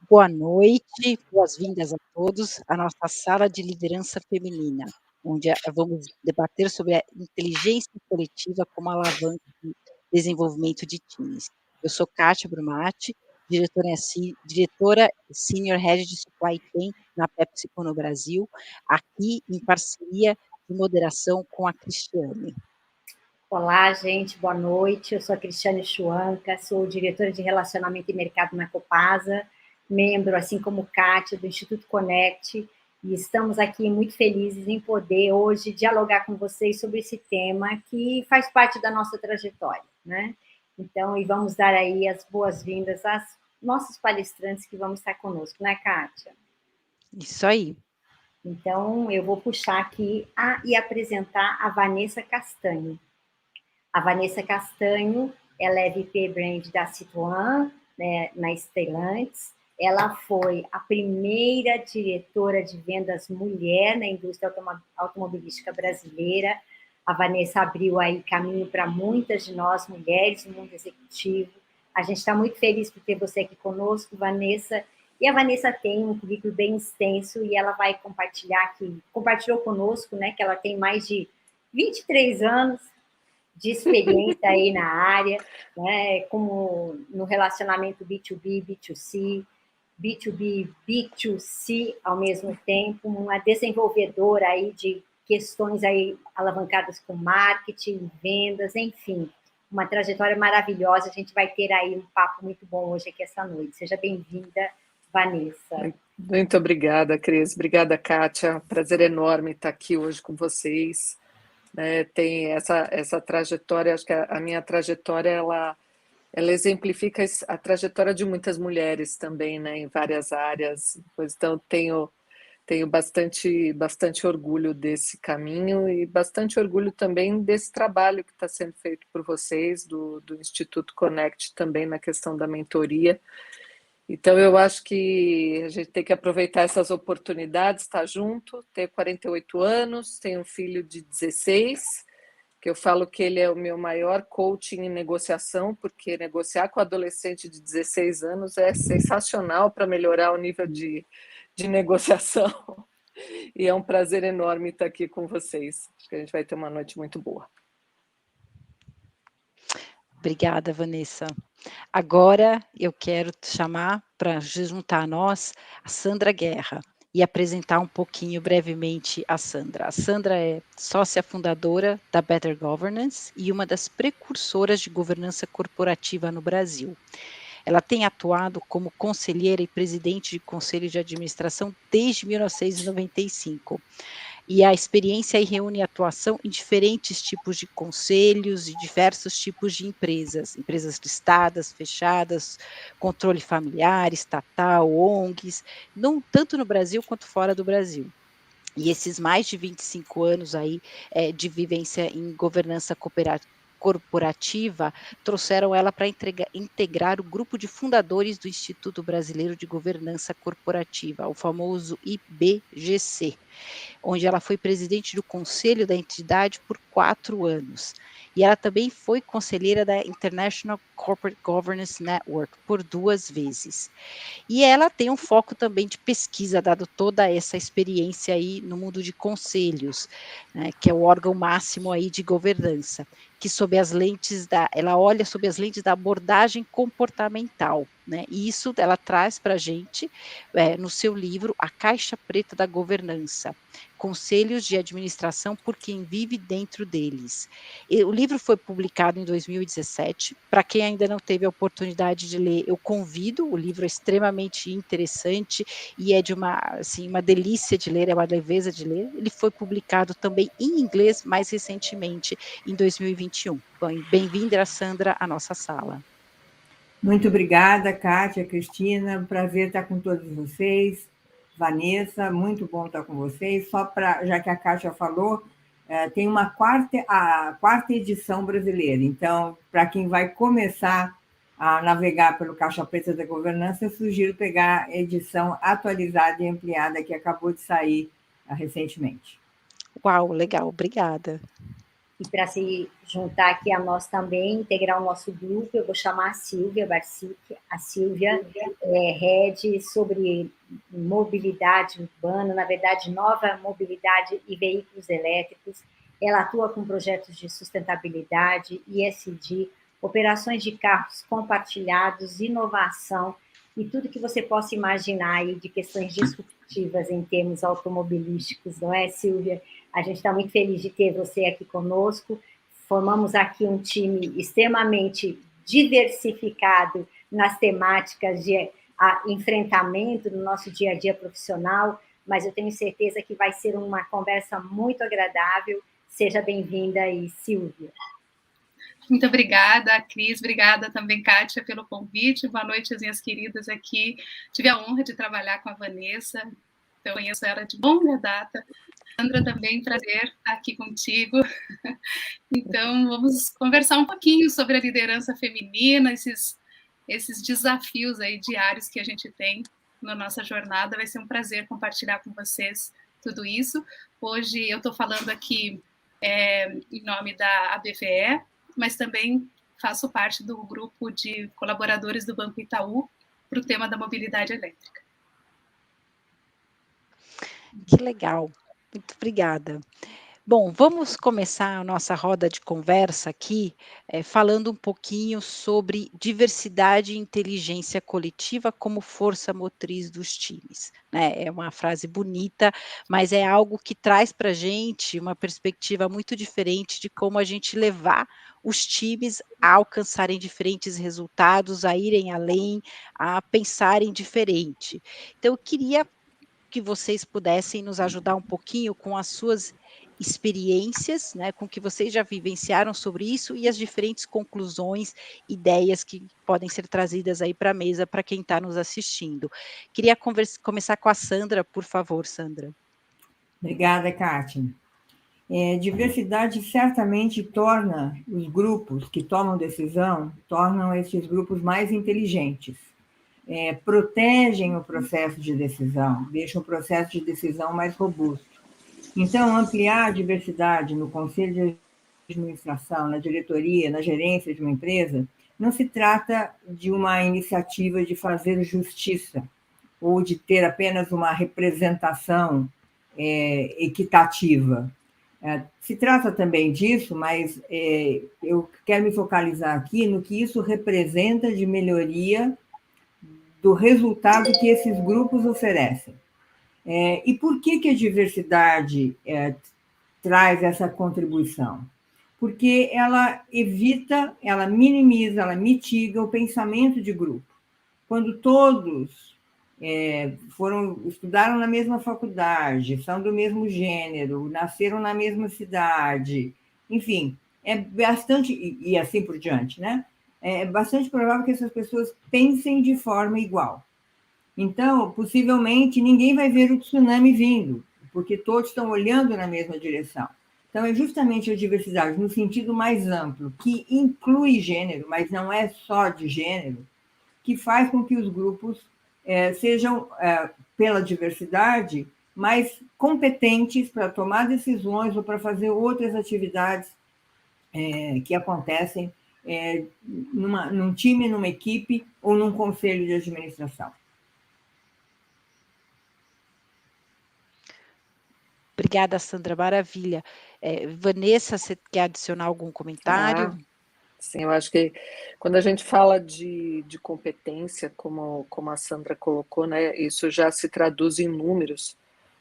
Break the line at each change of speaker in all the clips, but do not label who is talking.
Boa noite, boas-vindas a todos à nossa sala de liderança feminina, onde vamos debater sobre a inteligência coletiva como alavanca de desenvolvimento de times. Eu sou Kátia Brumati, diretora Senior Head de Supply Chain na PepsiCo no Brasil, aqui em parceria de moderação com a Cristiane.
Olá, gente, boa noite. Eu sou a Cristiane Schwanka, sou diretora de Relacionamento e Mercado na Copasa, membro, assim como Kátia, do Instituto Connect, e estamos aqui muito felizes em poder hoje dialogar com vocês sobre esse tema que faz parte da nossa trajetória, né? Então, e vamos dar aí as boas-vindas às nossos palestrantes que vão estar conosco, né, Kátia?
Isso aí.
Então, eu vou puxar aqui e apresentar a Vanessa Castanho. A Vanessa Castanho, ela é VP Brand da Citroën, né, na Stellantis. Ela foi a primeira diretora de vendas mulher na indústria automobilística brasileira. A Vanessa abriu aí caminho para muitas de nós, mulheres, no mundo executivo. A gente está muito feliz por ter você aqui conosco, Vanessa. E a Vanessa tem um currículo bem extenso e ela vai compartilhar aqui, compartilhou conosco, né, que ela tem mais de 23 anos de experiência aí na área, né, como no relacionamento B2B, B2C, B2B, B2C ao mesmo tempo, uma desenvolvedora aí de questões aí alavancadas com marketing, vendas, enfim, uma trajetória maravilhosa. A gente vai ter aí um papo muito bom hoje aqui essa noite. Seja bem-vinda, Vanessa.
Muito obrigada, Cris. Obrigada, Kátia. Prazer enorme estar aqui hoje com vocês. Tem essa trajetória, acho que a minha trajetória, ela exemplifica a trajetória de muitas mulheres também, né, em várias áreas. Então, tenho bastante orgulho desse caminho e bastante orgulho também desse trabalho que está sendo feito por vocês, do Instituto Connect, também na questão da mentoria. Então, eu acho que a gente tem que aproveitar essas oportunidades, estar junto. Tenho 48 anos, tenho um filho de 16, que eu falo que ele é o meu maior coaching em negociação, porque negociar com adolescente de 16 anos é sensacional para melhorar o nível de negociação. E é um prazer enorme estar aqui com vocês. Acho que a gente vai ter uma noite muito boa.
Obrigada, Vanessa. Agora eu quero te chamar para juntar a nós a Sandra Guerra e apresentar um pouquinho brevemente a Sandra. A Sandra é sócia fundadora da Better Governance e uma das precursoras de governança corporativa no Brasil. Ela tem atuado como conselheira e presidente de conselho de administração desde 1995. E a experiência aí reúne atuação em diferentes tipos de conselhos e diversos tipos de empresas listadas, fechadas, controle familiar, estatal, ONGs, tanto no Brasil quanto fora do Brasil. E esses mais de 25 anos aí de vivência em governança corporativa trouxeram ela para integrar o grupo de fundadores do Instituto Brasileiro de Governança Corporativa, o famoso IBGC, onde ela foi presidente do conselho da entidade por 4 anos. E ela também foi conselheira da International Corporate Governance Network por 2 vezes. E ela tem um foco também de pesquisa, dado toda essa experiência aí no mundo de conselhos, né, que é o órgão máximo aí de governança, que ela olha sob as lentes da abordagem comportamental, né, e isso ela traz para a gente, no seu livro, A Caixa Preta da Governança, Conselhos de Administração por quem vive dentro deles. O livro foi publicado em 2017, para quem ainda não teve a oportunidade de ler, eu convido, o livro é extremamente interessante e é de uma delícia de ler, é uma leveza de ler. Ele foi publicado também em inglês mais recentemente, em 2021. Bem-vinda, Sandra, à nossa sala.
Muito obrigada, Kátia, Cristina, prazer estar com todos vocês. Vanessa, muito bom estar com vocês. Já que a Kátia falou, tem a quarta edição brasileira. Então, para quem vai começar a navegar pelo Caixa Preta da Governança, eu sugiro pegar a edição atualizada e ampliada que acabou de sair recentemente.
Uau, legal, obrigada.
E para se juntar aqui a nós também, integrar o nosso grupo, eu vou chamar a Silvia Barcic. A Silvia é head sobre mobilidade urbana, na verdade, nova mobilidade e veículos elétricos. Ela atua com projetos de sustentabilidade, ISD, operações de carros compartilhados, inovação e tudo que você possa imaginar aí de questões disruptivas em termos automobilísticos, não é, Silvia? A gente está muito feliz de ter você aqui conosco. Formamos aqui um time extremamente diversificado nas temáticas de enfrentamento no nosso dia a dia profissional, mas eu tenho certeza que vai ser uma conversa muito agradável. Seja bem-vinda aí, Silvia.
Muito obrigada, Cris, obrigada também, Kátia, pelo convite. Boa noite, as minhas queridas aqui. Tive a honra de trabalhar com a Vanessa, eu conheço ela de longa data. Sandra, também, prazer estar aqui contigo. Então, vamos conversar um pouquinho sobre a liderança feminina, esses desafios aí diários que a gente tem na nossa jornada. Vai ser um prazer compartilhar com vocês tudo isso. Hoje eu estou falando aqui em nome da ABVE, mas também faço parte do grupo de colaboradores do Banco Itaú para o tema da mobilidade elétrica.
Que legal, muito obrigada. Bom, vamos começar a nossa roda de conversa aqui, falando um pouquinho sobre diversidade e inteligência coletiva como força motriz dos times, né? É uma frase bonita, mas é algo que traz para a gente uma perspectiva muito diferente de como a gente levar os times a alcançarem diferentes resultados, a irem além, a pensarem diferente. Então, eu queria que vocês pudessem nos ajudar um pouquinho com as suas experiências, né, com o que vocês já vivenciaram sobre isso e as diferentes conclusões, ideias que podem ser trazidas aí para a mesa para quem está nos assistindo. Queria começar com a Sandra, por favor, Sandra.
Obrigada, Kátia. Diversidade certamente torna os grupos que tomam decisão, tornam esses grupos mais inteligentes. Protegem o processo de decisão, deixam o processo de decisão mais robusto. Então, ampliar a diversidade no conselho de administração, na diretoria, na gerência de uma empresa, não se trata de uma iniciativa de fazer justiça ou de ter apenas uma representação equitativa. Se trata também disso, mas eu quero me focalizar aqui no que isso representa de melhoria do resultado que esses grupos oferecem. E por que a diversidade traz essa contribuição? Porque ela evita, ela minimiza, ela mitiga o pensamento de grupo. Quando todos estudaram na mesma faculdade, são do mesmo gênero, nasceram na mesma cidade, enfim, é bastante, e assim por diante, né? É bastante provável que essas pessoas pensem de forma igual. Então, possivelmente, ninguém vai ver o tsunami vindo, porque todos estão olhando na mesma direção. Então, é justamente a diversidade, no sentido mais amplo, que inclui gênero, mas não é só de gênero, que faz com que os grupos sejam, pela diversidade, mais competentes para tomar decisões ou para fazer outras atividades que acontecem num time, numa equipe ou num conselho de administração.
Obrigada, Sandra, maravilha. Vanessa, você quer adicionar algum comentário?
Sim, eu acho que quando a gente fala de competência, como a Sandra colocou, né, isso já se traduz em números.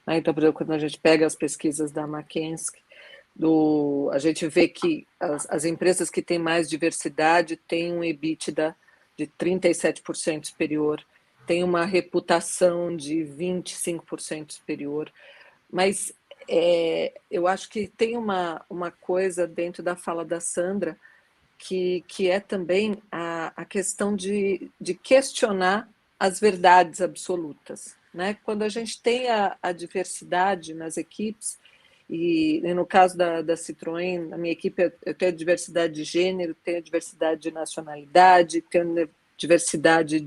Né? Então, por exemplo, quando a gente pega as pesquisas da McKinsey, a gente vê que as empresas que têm mais diversidade têm um EBITDA de 37% superior, têm uma reputação de 25% superior, mas eu acho que tem uma coisa dentro da fala da Sandra que é também a questão de questionar as verdades absolutas. Né? Quando a gente tem a diversidade nas equipes, e no caso da Citroën, na minha equipe, eu tenho diversidade de gênero, tenho diversidade de nacionalidade, tenho diversidade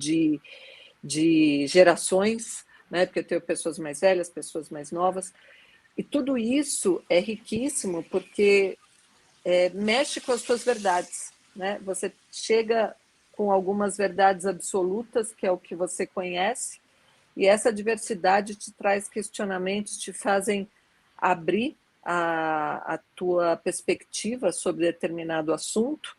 de gerações, né? Porque eu tenho pessoas mais velhas, pessoas mais novas, e tudo isso é riquíssimo, porque mexe com as suas verdades, né? Você chega com algumas verdades absolutas, que é o que você conhece, e essa diversidade te traz questionamentos, te fazem abrir a tua perspectiva sobre determinado assunto,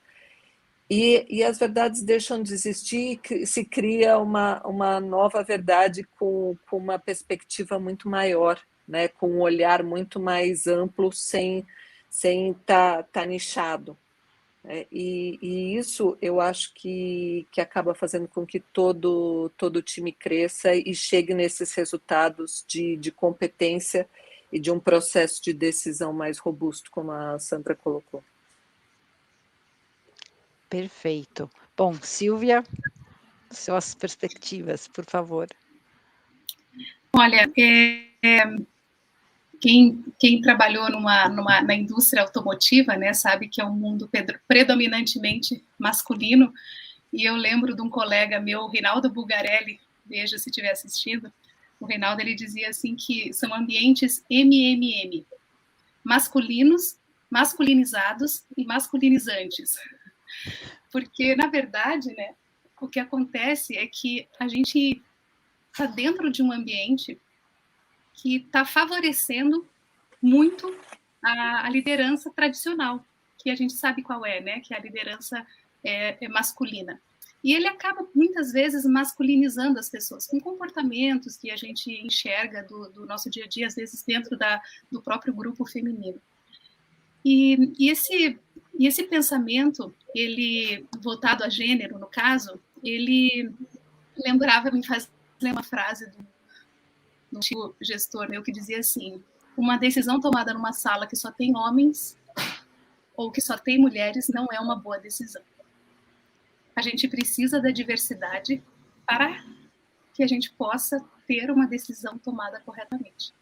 e as verdades deixam de existir e se cria uma nova verdade com uma perspectiva muito maior, né? Com um olhar muito mais amplo, sem tá nichado. E isso eu acho que acaba fazendo com que todo o time cresça e chegue nesses resultados de competência e de um processo de decisão mais robusto, como a Sandra colocou.
Perfeito. Bom, Silvia, suas perspectivas, por favor.
Olha, quem trabalhou na indústria automotiva, né, sabe que é um mundo predominantemente masculino, e eu lembro de um colega meu, o Reinaldo Bulgarelli, veja se estiver assistindo, o Reinaldo, ele dizia assim que são ambientes MMM, masculinos, masculinizados e masculinizantes. Porque, na verdade, né, o que acontece é que a gente está dentro de um ambiente que está favorecendo muito a liderança tradicional, que a gente sabe qual é, né? Que a liderança é masculina. E ele acaba, muitas vezes, masculinizando as pessoas, com comportamentos que a gente enxerga do nosso dia a dia, às vezes dentro do próprio grupo feminino. E esse pensamento, ele voltado a gênero, no caso, ele me faz lembrar uma frase do antigo gestor meu que dizia assim: uma decisão tomada numa sala que só tem homens ou que só tem mulheres não é uma boa decisão. A gente precisa da diversidade para que a gente possa ter uma decisão tomada corretamente.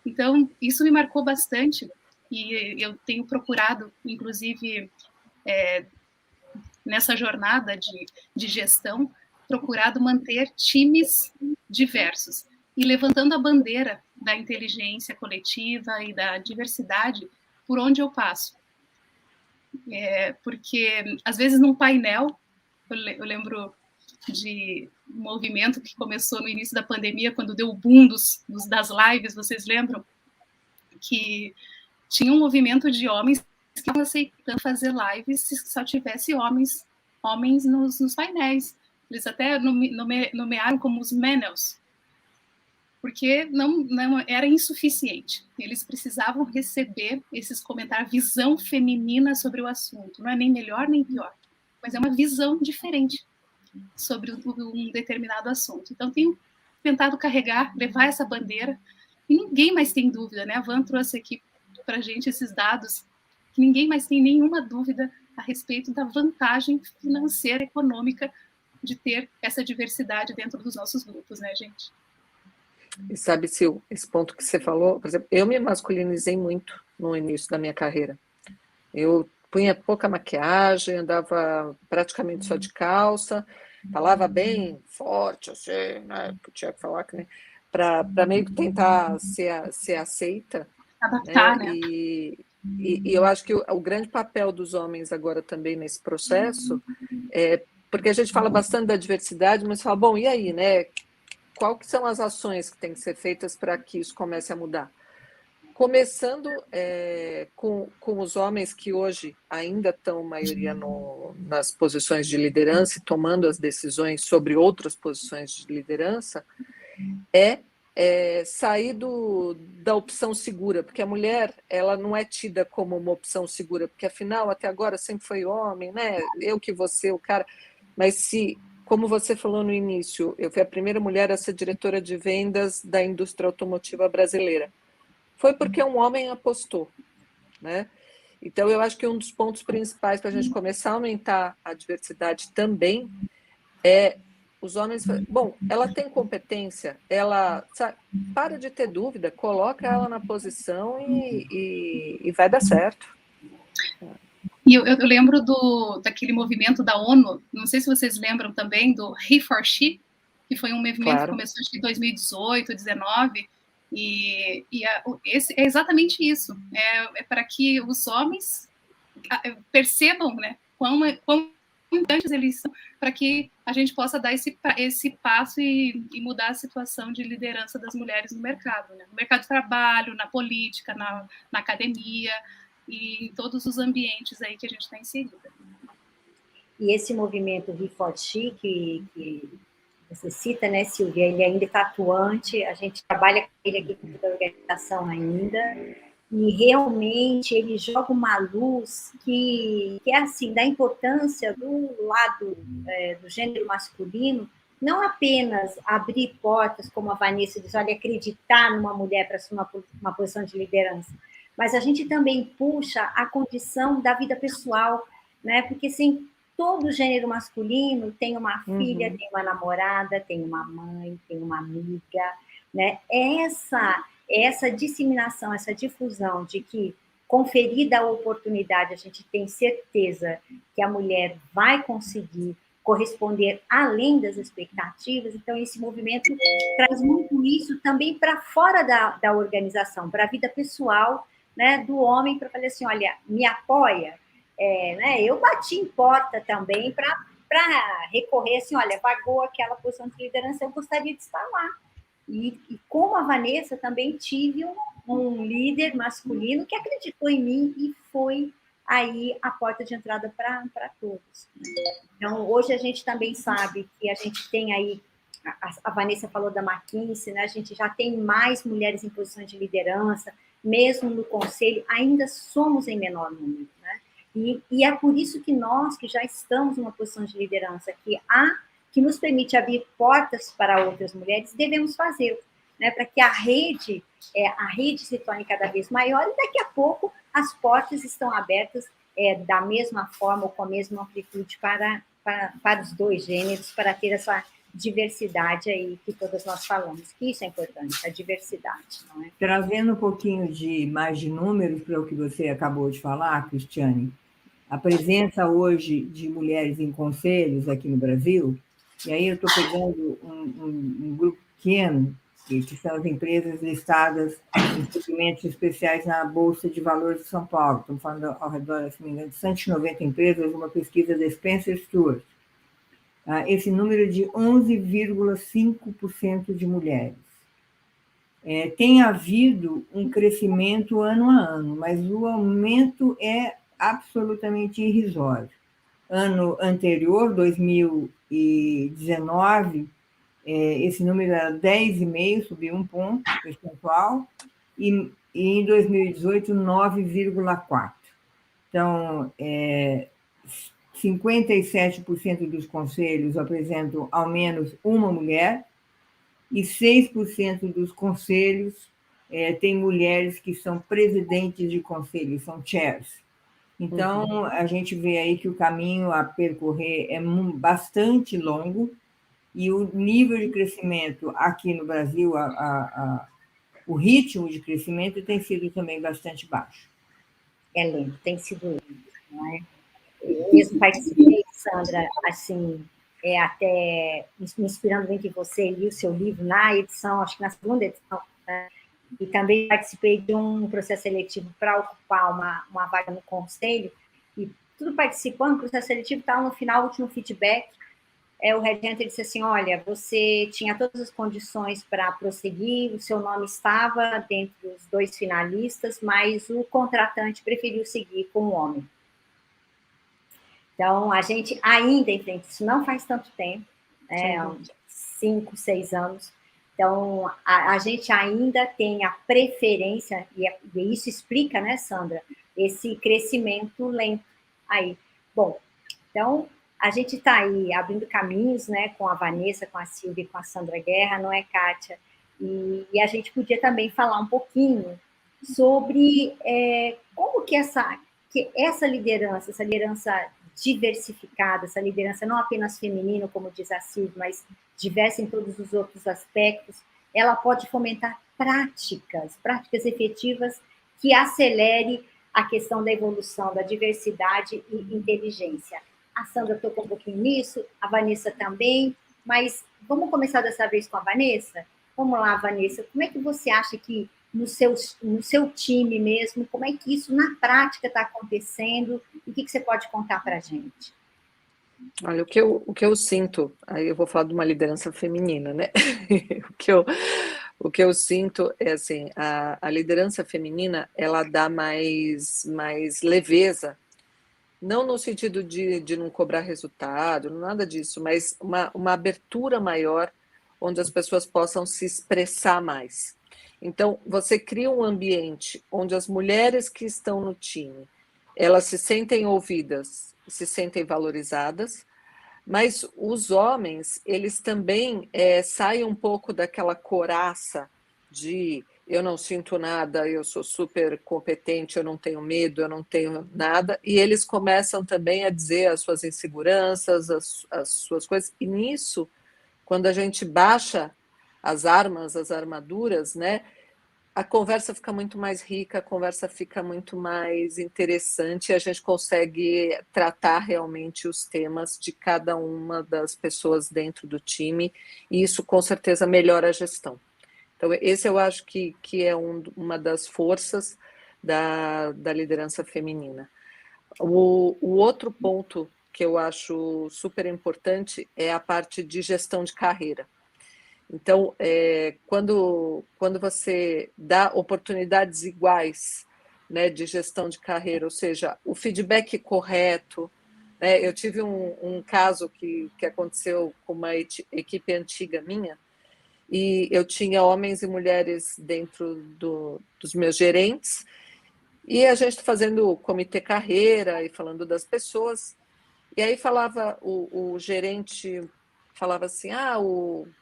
Então, isso me marcou bastante e eu tenho procurado, inclusive, nessa jornada de gestão, procurado manter times diversos e levantando a bandeira da inteligência coletiva e da diversidade por onde eu passo. Porque, às vezes, num painel, eu lembro de um movimento que começou no início da pandemia, quando deu o boom das lives, vocês lembram? Que tinha um movimento de homens que estavam aceitando fazer lives se só tivesse homens nos painéis. Eles até nomearam como os menels, porque não era insuficiente. Eles precisavam receber esses comentários, visão feminina sobre o assunto. Não é nem melhor nem pior, mas é uma visão diferente sobre um determinado assunto. Então, tenho tentado levar essa bandeira, e ninguém mais tem dúvida, né? A Van trouxe aqui para a gente esses dados, que ninguém mais tem nenhuma dúvida a respeito da vantagem financeira, econômica, de ter essa diversidade dentro dos nossos grupos, né, gente?
E sabe, Sil, esse ponto que você falou, por exemplo, eu me masculinizei muito no início da minha carreira. Eu punha pouca maquiagem, andava praticamente só de calça, falava bem forte, assim, né, que eu tinha que falar, né, para meio que tentar ser aceita.
Adaptar, né?
E eu acho que o grande papel dos homens agora também nesse processo porque a gente fala bastante da diversidade, mas fala, bom, e aí, né? Qual que são as ações que têm que ser feitas para que isso comece a mudar? Começando com os homens que hoje ainda estão, maioria, nas posições de liderança e tomando as decisões sobre outras posições de liderança, sair da opção segura, porque a mulher ela não é tida como uma opção segura, porque afinal, até agora, sempre foi homem, né? Eu que você, o cara... Mas se, como você falou no início, eu fui a primeira mulher a ser diretora de vendas da indústria automotiva brasileira. Foi porque um homem apostou, né? Então, eu acho que um dos pontos principais para a gente começar a aumentar a diversidade também é os homens... Bom, ela tem competência, ela... Sabe, para de ter dúvida, coloca ela na posição e vai dar certo.
E eu lembro daquele movimento da ONU, não sei se vocês lembram também, do He for She, que foi um movimento que começou em 2018, 2019, e esse é exatamente isso. É para que os homens percebam, né, quão importantes eles são para que a gente possa dar esse passo e mudar a situação de liderança das mulheres no mercado, né? No mercado de trabalho, na política, na academia e em todos os ambientes aí que a gente está inserida.
E esse movimento Reforti, que você cita, né, Silvia, ele ainda está atuante, a gente trabalha com ele aqui dentro da organização ainda, e realmente ele joga uma luz que é assim, da importância do lado do gênero masculino, não apenas abrir portas, como a Vanessa diz, olha, acreditar numa mulher para assumir uma posição de liderança, mas a gente também puxa a condição da vida pessoal, né? Porque assim, todo gênero masculino tem uma filha, tem uma namorada, tem uma mãe, tem uma amiga, né? Essa disseminação, essa difusão de que, conferida a oportunidade, a gente tem certeza que a mulher vai conseguir corresponder além das expectativas, então esse movimento traz muito isso também para fora da organização, para a vida pessoal, né, do homem, para falar assim, olha, me apoia, né, eu bati em porta também para recorrer assim, olha, vagou aquela posição de liderança, eu gostaria de estar lá. E como a Vanessa, também tive um líder masculino que acreditou em mim e foi aí a porta de entrada para todos. Então, hoje a gente também sabe que a gente tem aí, a Vanessa falou da McKinsey, né? A gente já tem mais mulheres em posições de liderança, mesmo no conselho, ainda somos em menor número, né? E é por isso que nós, que já estamos numa posição de liderança, que nos permite abrir portas para outras mulheres, devemos fazê-lo, né? Para que a rede se torne cada vez maior e daqui a pouco as portas estão abertas da mesma forma ou com a mesma amplitude para os dois gêneros, para ter essa diversidade aí que todas nós falamos, que isso é importante, a diversidade, não é?
Trazendo um pouquinho mais de números para o que você acabou de falar, Cristiane, a presença hoje de mulheres em conselhos aqui no Brasil, e aí eu estou pegando um grupo pequeno, que são as empresas listadas em segmentos especiais na Bolsa de Valores de São Paulo. Estamos falando ao redor, se não me engano, de 190 empresas, uma pesquisa da Spencer Stuart. Esse número de 11,5% de mulheres. Tem havido um crescimento ano a ano, mas o aumento é absolutamente irrisório. Ano anterior, 2019, esse número era 10,5%, subiu 1 ponto percentual, e em 2018, 9,4%. Então, 57% dos conselhos apresentam ao menos uma mulher, e 6% dos conselhos têm mulheres que são presidentes de conselhos, são chairs. Então, a gente vê aí que o caminho a percorrer é bastante longo e o nível de crescimento aqui no Brasil, o ritmo de crescimento tem sido também bastante baixo.
É lento, tem sido lento, não é? Eu mesmo participei, Sandra, assim, até me inspirando muito em você, li o seu livro na edição, acho que na segunda edição, né? E também participei de um processo seletivo para ocupar uma vaga no conselho, e tudo participando, o processo seletivo estava no final, o último feedback, o headhunter disse assim, olha, você tinha todas as condições para prosseguir, o seu nome estava dentre os 2 finalistas, mas o contratante preferiu seguir com o homem. Então, a gente ainda enfrenta isso, não faz tanto tempo, uns 5, 6 anos. Então, a gente ainda tem a preferência, e isso explica, né, Sandra, esse crescimento lento aí. Bom, então, a gente está aí abrindo caminhos, né, com a Vanessa, com a Silvia e com a Sandra Guerra, não é, Kátia? E a gente podia também falar um pouquinho sobre como que essa liderança diversificada, essa liderança não apenas feminina, como diz a Silvia, mas diversa em todos os outros aspectos, ela pode fomentar práticas efetivas que acelere a questão da evolução, da diversidade e inteligência. A Sandra tocou um pouquinho nisso, a Vanessa também, mas vamos começar dessa vez com a Vanessa? Vamos lá, Vanessa, como é que você acha que no seu time mesmo? Como é que isso na prática está acontecendo? E o que você pode contar para a gente?
Olha, o que eu sinto, aí eu vou falar de uma liderança feminina, né? O que eu sinto é assim, a liderança feminina, ela dá mais leveza, não no sentido de não cobrar resultado, nada disso, mas uma abertura maior, onde as pessoas possam se expressar mais. Então, você cria um ambiente onde as mulheres que estão no time, elas se sentem ouvidas, se sentem valorizadas, mas os homens, eles também saem um pouco daquela couraça de eu não sinto nada, eu sou super competente, eu não tenho medo, eu não tenho nada, e eles começam também a dizer as suas inseguranças, as suas coisas, e nisso, quando a gente baixa as armas, as armaduras, né, a conversa fica muito mais rica, a conversa fica muito mais interessante e a gente consegue tratar realmente os temas de cada uma das pessoas dentro do time e isso com certeza melhora a gestão. Então, esse eu acho que é uma das forças da liderança feminina. O outro ponto que eu acho super importante é a parte de gestão de carreira. Então, quando você dá oportunidades iguais, né, de gestão de carreira, ou seja, o feedback correto, né, eu tive um caso que aconteceu com uma equipe antiga minha, e eu tinha homens e mulheres dentro dos meus gerentes, e a gente fazendo comitê carreira e falando das pessoas, e aí falava o gerente falava assim,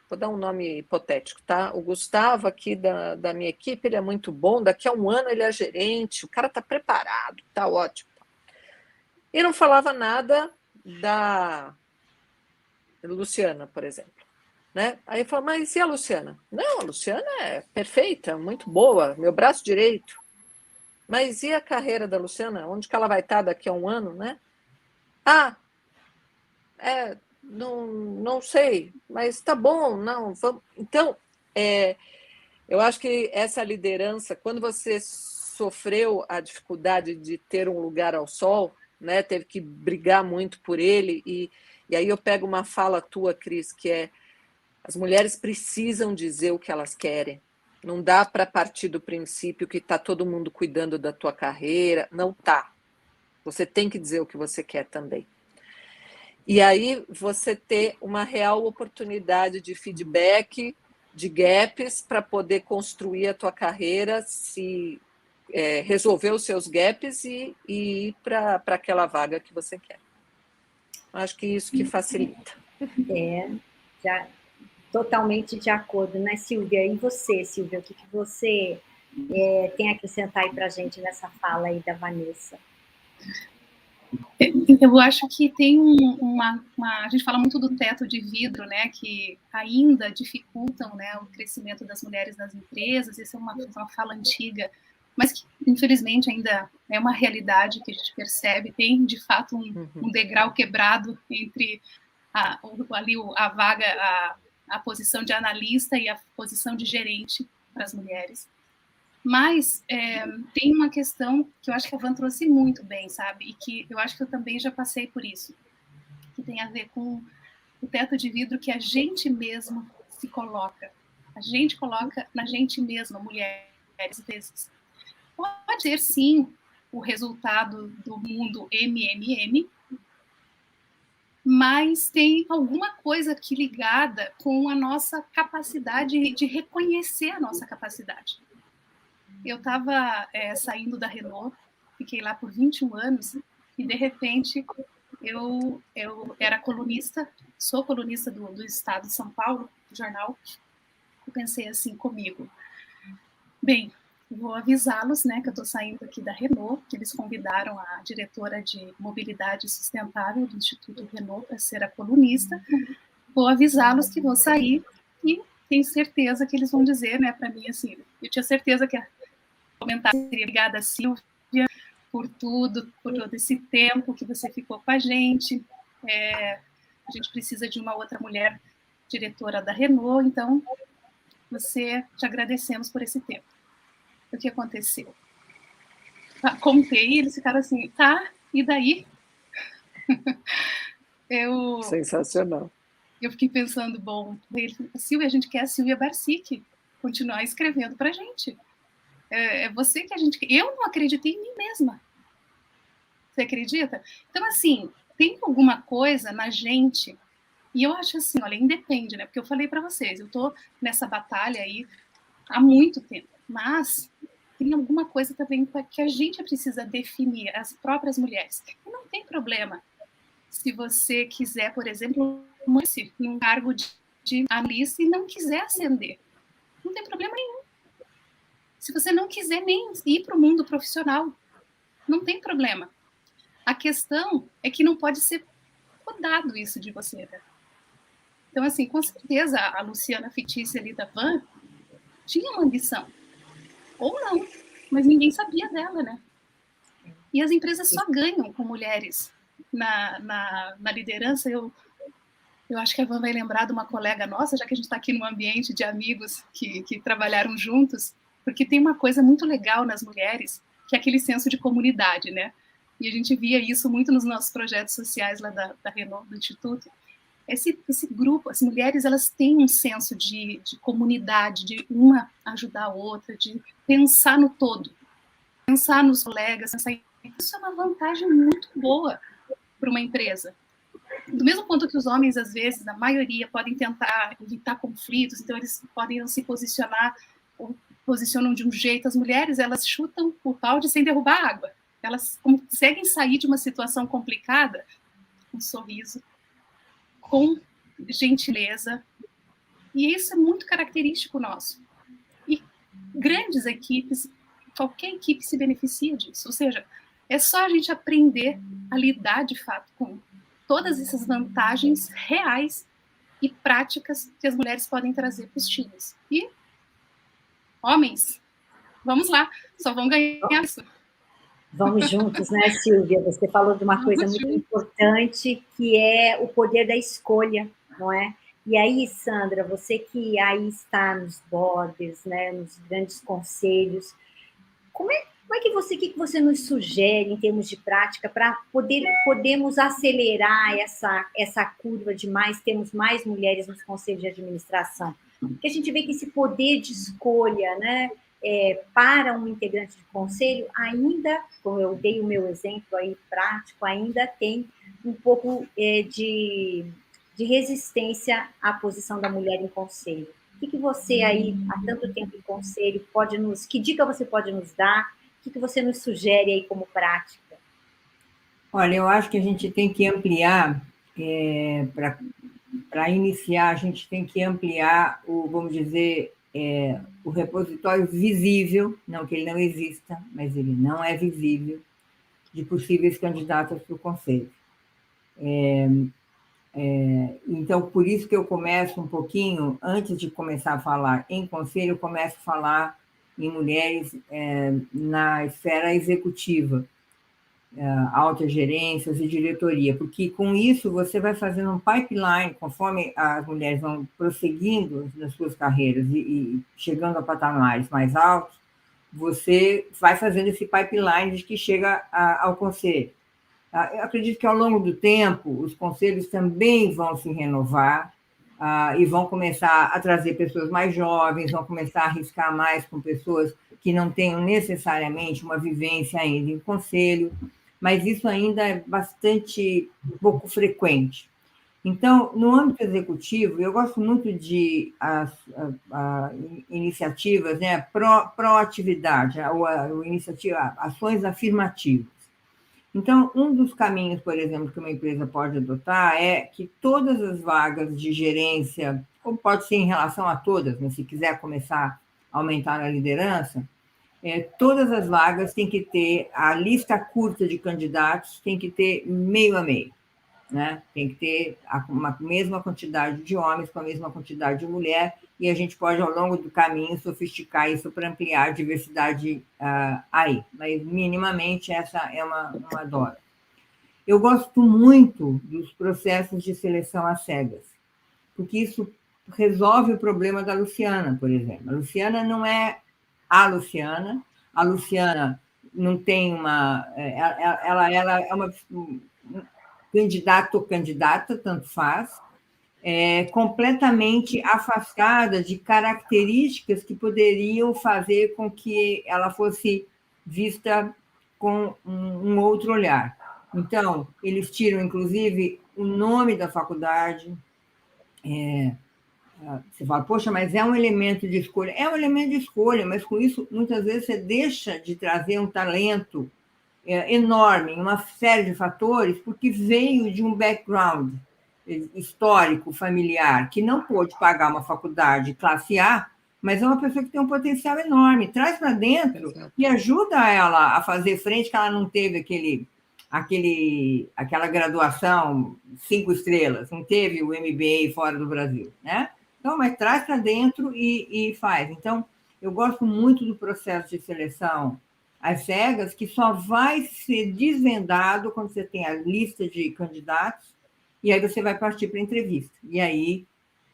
vou dar um nome hipotético, tá? O Gustavo aqui da minha equipe, ele é muito bom, daqui a um ano ele é gerente, o cara está preparado, tá ótimo. E não falava nada da Luciana, por exemplo. Né? Aí falou, mas e a Luciana? Não, a Luciana é perfeita, muito boa, meu braço direito. Mas e a carreira da Luciana? Onde que ela vai estar daqui a um ano, né? Não sei, mas tá bom, não, vamos. Então, eu acho que essa liderança, quando você sofreu a dificuldade de ter um lugar ao sol, né, teve que brigar muito por ele, e aí eu pego uma fala tua, Cris, que é as mulheres precisam dizer o que elas querem. Não dá para partir do princípio que está todo mundo cuidando da tua carreira. Não tá. Você tem que dizer o que você quer também. E aí você ter uma real oportunidade de feedback, de gaps, para poder construir a tua carreira, resolver os seus gaps e ir para aquela vaga que você quer. Acho que isso que facilita.
Já totalmente de acordo, né, Silvia? E você, Silvia, o que você tem a acrescentar aí para a gente nessa fala aí da Vanessa?
Eu acho que tem a gente fala muito do teto de vidro, né, que ainda dificultam, né, o crescimento das mulheres nas empresas. Isso é uma fala antiga, mas que infelizmente ainda é uma realidade que a gente percebe. Tem de fato um degrau quebrado entre a vaga, a posição de analista e a posição de gerente para as mulheres. Mas tem uma questão que eu acho que a Van trouxe muito bem, sabe? E que eu acho que eu também já passei por isso, que tem a ver com o teto de vidro que a gente mesmo se coloca. A gente coloca na gente mesma, mulheres, às vezes. Pode ser, sim, o resultado do mundo MMM, mas tem alguma coisa aqui ligada com a nossa capacidade de reconhecer a nossa capacidade. Eu estava saindo da Renault, fiquei lá por 21 anos, e de repente eu era colunista, sou colunista do Estado de São Paulo, do jornal. Eu pensei assim comigo, bem, vou avisá-los, né, que eu estou saindo aqui da Renault, que eles convidaram a diretora de mobilidade sustentável do Instituto Renault para ser a colunista. Vou avisá-los que vou sair e tenho certeza que eles vão dizer, né, para mim assim, eu tinha certeza que comentário seria obrigada, Silvia, por tudo, por todo esse tempo que você ficou com a gente. A gente precisa de uma outra mulher diretora da Renault, então te agradecemos por esse tempo. o que aconteceu. Contei e eles ficaram assim, tá, e daí?
Sensacional.
Eu fiquei pensando, bom, ele falou, Silvia, a gente quer a Silvia Barsic continuar escrevendo pra gente. É você que a gente... Eu não acreditei em mim mesma. Você acredita? Então, assim, tem alguma coisa na gente, e eu acho assim, olha, independe, né? Porque eu falei para vocês, eu tô nessa batalha aí há muito tempo, mas tem alguma coisa também que a gente precisa definir, as próprias mulheres. E não tem problema se você quiser, por exemplo, num cargo de analista e não quiser ascender. Não tem problema nenhum. Se você não quiser nem ir para o mundo profissional, não tem problema. A questão é que não pode ser podado isso de você, né? Então, assim, com certeza a Luciana fictícia ali da Van tinha uma ambição. Ou não, mas ninguém sabia dela, né? E as empresas só ganham com mulheres na liderança. Eu acho que a Van vai lembrar de uma colega nossa, já que a gente está aqui num ambiente de amigos que trabalharam juntos, porque tem uma coisa muito legal nas mulheres, que é aquele senso de comunidade, né? E a gente via isso muito nos nossos projetos sociais lá da Renault, do Instituto. Esse grupo, as mulheres, elas têm um senso de comunidade, de uma ajudar a outra, de pensar no todo, pensar nos colegas, pensar em... Isso é uma vantagem muito boa para uma empresa. Do mesmo ponto que os homens, às vezes, na maioria, podem tentar evitar conflitos, então eles podem se posicionar, ou posicionam de um jeito, as mulheres, elas chutam o balde sem derrubar água. Elas conseguem sair de uma situação complicada com um sorriso, com gentileza, e isso é muito característico nosso. E grandes equipes, qualquer equipe se beneficia disso, ou seja, é só a gente aprender a lidar de fato com todas essas vantagens reais e práticas que as mulheres podem trazer para os times. E, homens, vamos lá, só vão ganhar isso.
Vamos juntos, né, Silvia? Você falou de uma coisa muito importante, que é o poder da escolha, não é? E aí, Sandra, você que aí está nos boards, né, nos grandes conselhos, como é que que você nos sugere em termos de prática para podermos acelerar essa curva de termos mais mulheres nos conselhos de administração? Porque a gente vê que esse poder de escolha, né, para um integrante de conselho, ainda, como eu dei o meu exemplo aí prático, ainda tem um pouco de resistência à posição da mulher em conselho. O que você aí, há tanto tempo em conselho, que dica você pode nos dar? O que você nos sugere aí como prática?
Olha, eu acho que a gente tem que ampliar, para iniciar, a gente tem que ampliar vamos dizer, o repositório visível, não que ele não exista, mas ele não é visível, de possíveis candidatas para o conselho. Então, por isso que eu começo um pouquinho, antes de começar a falar em conselho, eu começo a falar em mulheres na esfera executiva, altas gerências e diretoria, porque com isso você vai fazendo um pipeline, conforme as mulheres vão prosseguindo nas suas carreiras e chegando a patamares mais altos, você vai fazendo esse pipeline de que chega ao conselho. Eu acredito que, ao longo do tempo, os conselhos também vão se renovar e vão começar a trazer pessoas mais jovens, vão começar a arriscar mais com pessoas que não tenham necessariamente uma vivência ainda em conselho, mas isso ainda é bastante pouco frequente. Então, no âmbito executivo, eu gosto muito de iniciativas, né, proatividade, ações afirmativas. Então, um dos caminhos, por exemplo, que uma empresa pode adotar é que todas as vagas de gerência, ou pode ser em relação a todas, mas se quiser começar a aumentar na liderança, todas as vagas têm que ter, a lista curta de candidatos tem que ter meio a meio, né? Tem que ter a mesma quantidade de homens com a mesma quantidade de mulher, e a gente pode, ao longo do caminho, sofisticar isso para ampliar a diversidade aí. Mas, minimamente, essa é uma dose. Eu gosto muito dos processos de seleção às cegas, porque isso resolve o problema da Luciana, por exemplo. A Luciana não é a Luciana. A Luciana não tem uma... Ela é uma candidato ou candidata, tanto faz, completamente afastada de características que poderiam fazer com que ela fosse vista com um outro olhar. Então, eles tiram, inclusive, o nome da faculdade. Você fala, poxa, mas é um elemento de escolha. É um elemento de escolha, mas com isso, muitas vezes, você deixa de trazer um talento enorme, uma série de fatores, porque veio de um background histórico, familiar, que não pôde pagar uma faculdade classe A, mas é uma pessoa que tem um potencial enorme. Traz para dentro. Exato. E ajuda ela a fazer frente, que ela não teve aquela graduação 5 estrelas, não teve o MBA fora do Brasil, né? Então, mas traz para dentro e faz. Então, eu gosto muito do processo de seleção às cegas, que só vai ser desvendado quando você tem a lista de candidatos, e aí você vai partir para a entrevista. E aí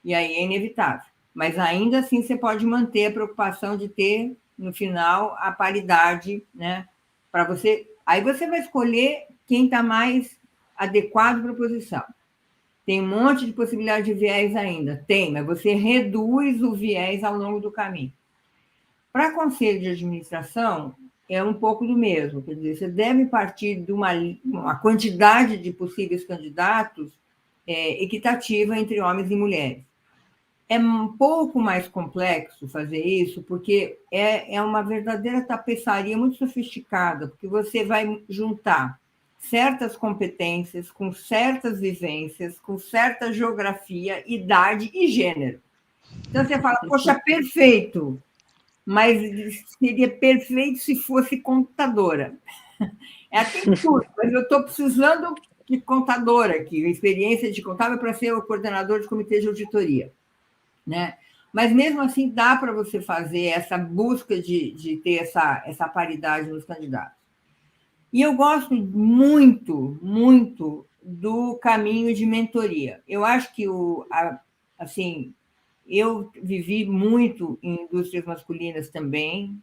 é inevitável. Mas, ainda assim, você pode manter a preocupação de ter, no final, a paridade, né? Para você... Aí você vai escolher quem está mais adequado para a posição. Tem um monte de possibilidade de viés ainda. Tem, mas você reduz o viés ao longo do caminho. Para conselho de administração, é um pouco do mesmo. Quer dizer, você deve partir de uma quantidade de possíveis candidatos equitativa entre homens e mulheres. É um pouco mais complexo fazer isso, porque é uma verdadeira tapeçaria muito sofisticada, porque você vai juntar certas competências com certas vivências, com certa geografia, idade e gênero. Então, você fala, poxa, perfeito, mas seria perfeito se fosse contadora. Tem tudo, mas eu estou precisando de contadora aqui, experiência de contábil para ser o coordenador de comitê de auditoria. Né? Mas, mesmo assim, dá para você fazer essa busca de ter essa paridade nos candidatos. E eu gosto muito, muito do caminho de mentoria. Eu acho que, assim, eu vivi muito em indústrias masculinas também,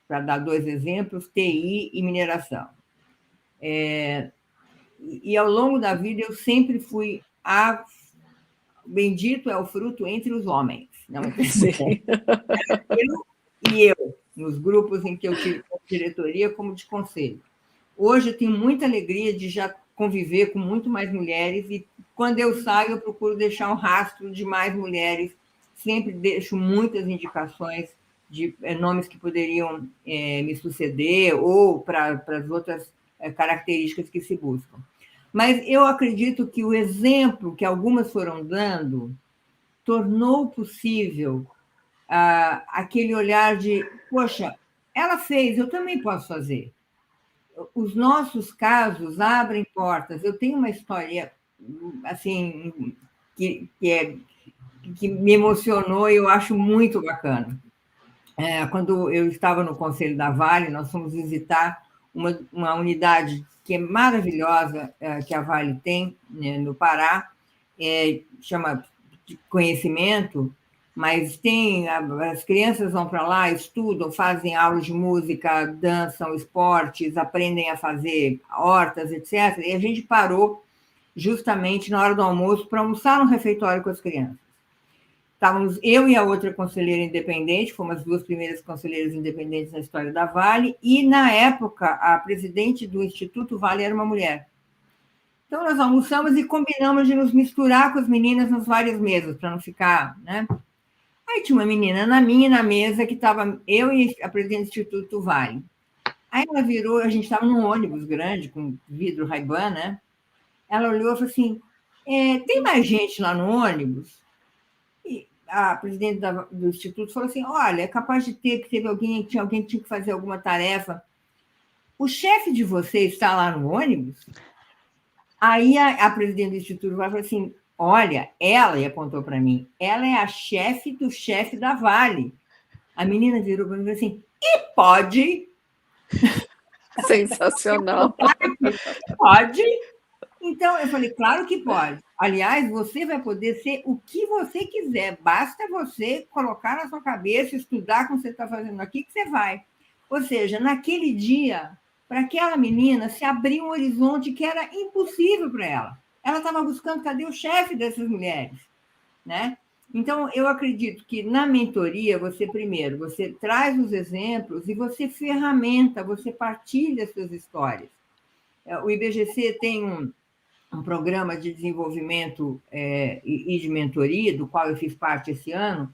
para dar 2 exemplos, TI e mineração. E, ao longo da vida, eu sempre fui bendito é o fruto entre os homens. Não é? Eu, nos grupos em que eu tive diretoria como de conselho. Hoje eu tenho muita alegria de já conviver com muito mais mulheres e, quando eu saio, eu procuro deixar um rastro de mais mulheres. Sempre deixo muitas indicações de nomes que poderiam me suceder ou para as outras características que se buscam. Mas eu acredito que o exemplo que algumas foram dando tornou possível aquele olhar de, poxa, ela fez, eu também posso fazer. Os nossos casos abrem portas. Eu tenho uma história assim, que me emocionou e eu acho muito bacana. Quando eu estava no Conselho da Vale, nós fomos visitar uma unidade que é maravilhosa, que a Vale tem, né, no Pará, chama de conhecimento, mas as crianças vão para lá, estudam, fazem aulas de música, dançam, esportes, aprendem a fazer hortas, etc. E a gente parou justamente na hora do almoço para almoçar no refeitório com as crianças. Estávamos eu e a outra conselheira independente, fomos as 2 primeiras conselheiras independentes na história da Vale, e, na época, a presidente do Instituto Vale era uma mulher. Então, nós almoçamos e combinamos de nos misturar com as meninas nas várias mesas, para não ficar... Né? Aí tinha uma menina na mesa, que estava eu e a presidente do Instituto Vale. Aí ela virou, a gente estava num ônibus grande, com vidro Ray-Ban, né? Ela olhou e falou assim, tem mais gente lá no ônibus? A presidente do Instituto falou assim, olha, é capaz de teve alguém que tinha que fazer alguma tarefa. O chefe de vocês está lá no ônibus? Aí a presidente do Instituto falou assim, olha, ela, e apontou para mim, ela é a chefe do chefe da Vale. A menina virou para mim e falou assim, e pode?
Sensacional.
Pode? Então, eu falei, claro que pode. Aliás, você vai poder ser o que você quiser. Basta você colocar na sua cabeça, estudar como você está fazendo aqui, que você vai. Ou seja, naquele dia, para aquela menina, se abriu um horizonte que era impossível para ela. Ela estava buscando cadê o chefe dessas mulheres, né? Então, eu acredito que na mentoria, primeiro, você traz os exemplos e você ferramenta, você partilha as suas histórias. O IBGC tem um programa de desenvolvimento e de mentoria, do qual eu fiz parte esse ano,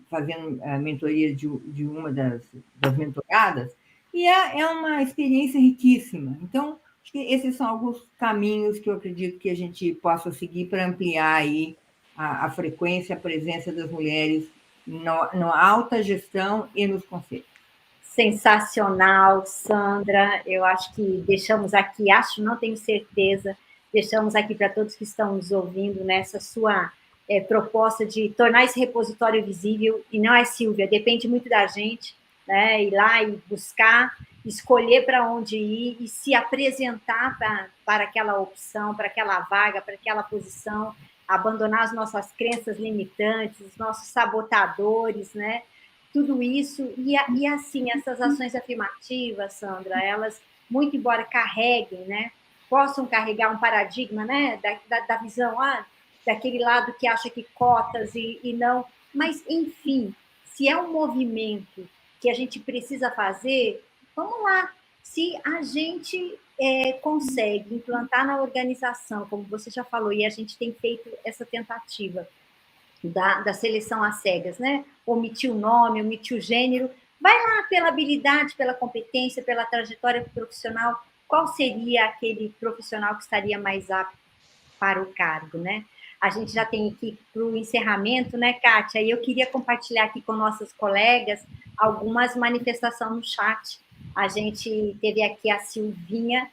fazendo a mentoria de uma das mentoradas, e é uma experiência riquíssima. Então, acho que esses são alguns caminhos que eu acredito que a gente possa seguir para ampliar aí a frequência, a presença das mulheres na alta gestão e nos conselhos.
Sensacional, Sandra. Eu acho que deixamos aqui, não tenho certeza, deixamos aqui para todos que estão nos ouvindo nessa sua proposta de tornar esse repositório visível, e não é, Silvia, depende muito da gente, né? Ir lá e buscar, escolher para onde ir e se apresentar para aquela opção, para aquela vaga, para aquela posição, abandonar as nossas crenças limitantes, os nossos sabotadores, né? Tudo isso, e assim, essas ações afirmativas, Sandra, elas, muito embora carreguem, né, possam carregar um paradigma, né, da visão, daquele lado que acha que cotas e não, mas, enfim, se é um movimento que a gente precisa fazer, vamos lá, se a gente consegue implantar na organização, como você já falou, e a gente tem feito essa tentativa, da seleção às cegas, né? Omitir o nome, omitir o gênero, vai lá pela habilidade, pela competência, pela trajetória profissional, qual seria aquele profissional que estaria mais apto para o cargo, né? A gente já tem aqui para o encerramento, né, Kátia? E eu queria compartilhar aqui com nossas colegas algumas manifestações no chat. A gente teve aqui a Silvina,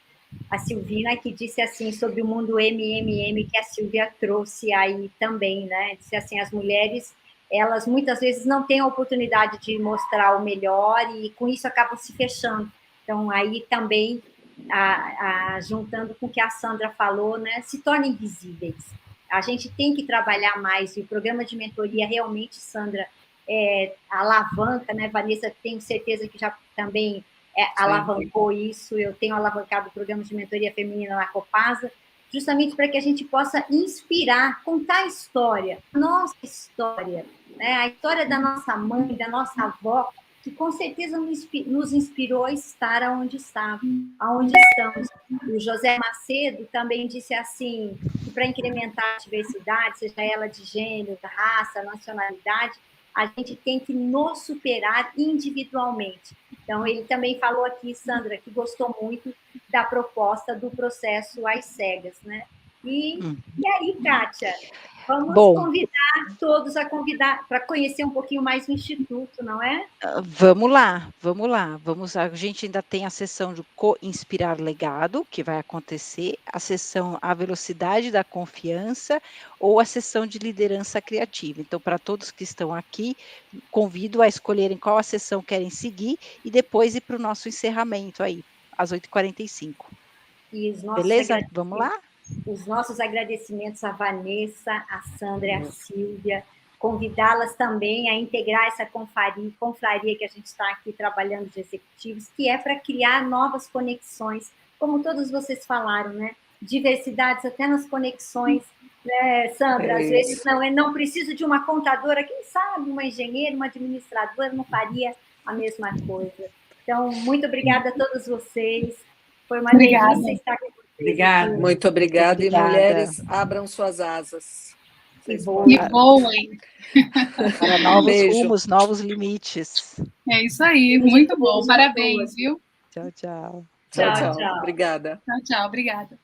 que disse assim sobre o mundo MMM que a Silvia trouxe aí também, né? Disse assim, as mulheres, elas muitas vezes não têm a oportunidade de mostrar o melhor e com isso acabam se fechando. Então, aí também, juntando com o que a Sandra falou, né? Se tornem visíveis. A gente tem que trabalhar mais e o programa de mentoria realmente, Sandra, alavanca, né? Vanessa, tenho certeza que já também alavancou isso. Eu tenho alavancado o programa de mentoria feminina na Copasa, justamente para que a gente possa inspirar, contar a história, a nossa história, né? A história da nossa mãe, da nossa avó, que com certeza nos inspirou a estar onde estamos. O José Macedo também disse assim, que para incrementar a diversidade, seja ela de gênero, raça, nacionalidade, a gente tem que nos superar individualmente. Então, ele também falou aqui, Sandra, que gostou muito da proposta do processo às cegas, né? E aí, Kátia, vamos convidar todos para conhecer um pouquinho mais o Instituto, não é?
Vamos lá. A gente ainda tem a sessão de co-inspirar legado, que vai acontecer, a sessão A Velocidade da Confiança ou a sessão de liderança criativa. Então, para todos que estão aqui, convido a escolherem qual a sessão querem seguir e depois ir para o nosso encerramento aí, às 8h45. Beleza? Vamos lá?
Os nossos agradecimentos à Vanessa, à Sandra e à Silvia, convidá-las também a integrar essa confraria que a gente está aqui trabalhando de executivos, que é para criar novas conexões, como todos vocês falaram, né? Diversidades até nas conexões, né, Sandra? Às vezes não preciso de uma contadora, quem sabe uma engenheira, uma administradora não faria a mesma coisa. Então, muito obrigada a todos vocês. Foi uma delícia estar com vocês.
Obrigada.
Muito obrigada. E mulheres, abram suas asas.
E voem.
Para novos rumos, novos limites.
É isso aí, muito bom. Parabéns, viu?
Tchau, tchau.
Tchau. Obrigada.
Tchau, obrigada.